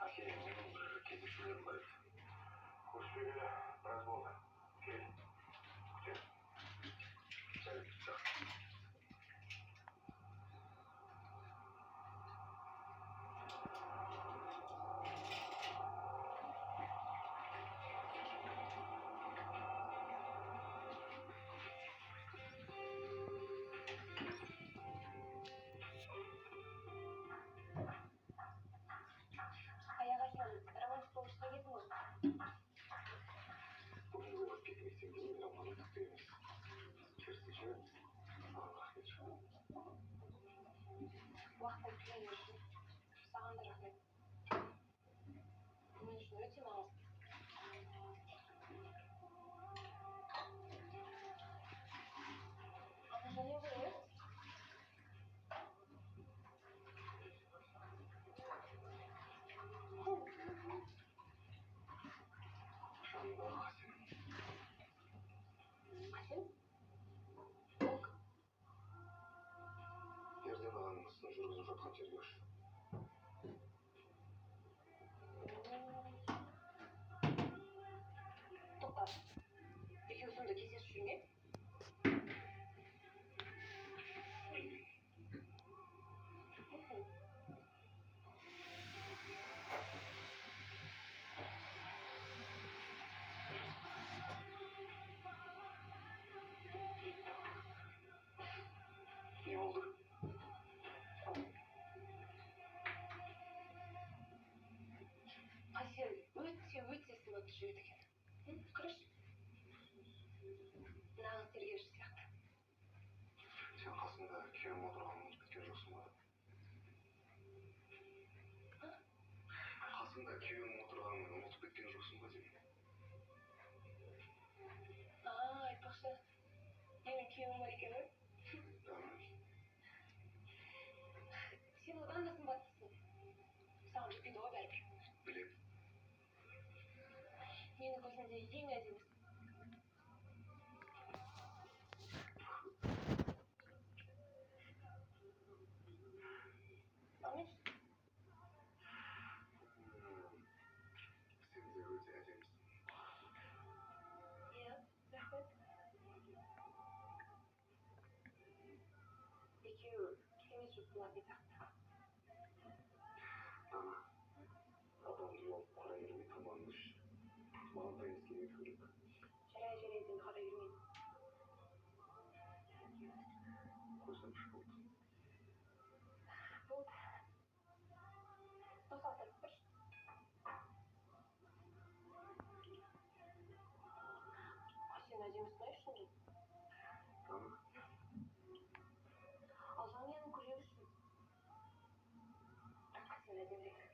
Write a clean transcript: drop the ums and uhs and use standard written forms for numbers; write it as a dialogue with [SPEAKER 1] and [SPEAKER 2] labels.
[SPEAKER 1] Әкемнің бір кездесулерім бар еді. Көріспегелі біраз болды. Кел, күтем. Сәлем, жақсы.
[SPEAKER 2] Аяқ астынан романтик болып шыға келдің ғой.
[SPEAKER 1] Бүгінгі ойлап кетмесем де мен романтик емес. Керісінше, саған рахмет шығар.
[SPEAKER 2] Уақытын төлеген үшін саған да рахмет. Мен үшін өте маңызды. Және ғой?
[SPEAKER 1] Жанымда Қасен.
[SPEAKER 2] Қасен?
[SPEAKER 1] Ерден ағаның ісін жүргізіп жатқан тергеуші.
[SPEAKER 2] Тоқта. Екеуі сонда кездесіп жүр ме?
[SPEAKER 1] Не болды?
[SPEAKER 2] Қасен өте сымбатты жігіт екен. Қарашы. Нағыз тергеуші сияқты.
[SPEAKER 1] Сен қасында күйеуім отырғанын ұмытып кеткен жоқсың ба? Қасында күйеуім отырғанын ұмытып кеткен жоқсың ба деймін.
[SPEAKER 2] Айтпақшы, менің күйеуім бар екен ғой. Сен одан да сымбаттысың. Саған жетпейді ғой бәрібір.
[SPEAKER 1] Білем.
[SPEAKER 2] Менің көзімде ең әдемісің. Амин.
[SPEAKER 1] Сен де өте әдемісің.
[SPEAKER 2] Иә, рахмет. Екеуі керемет жұптылар бетақты.
[SPEAKER 1] Дана, адамды ұялып қарай бермей тамағыңды іш. Маған таңыз келмейді көрек.
[SPEAKER 2] Жарай, сен қарай бермейді.
[SPEAKER 1] Көзім іш болды.
[SPEAKER 2] Болды. Тоқал тартып тұршы. Сен әдемісің ай үшін.
[SPEAKER 1] Дана.
[SPEAKER 2] Ал жаңа менің күле үшін. Сен әдемірек.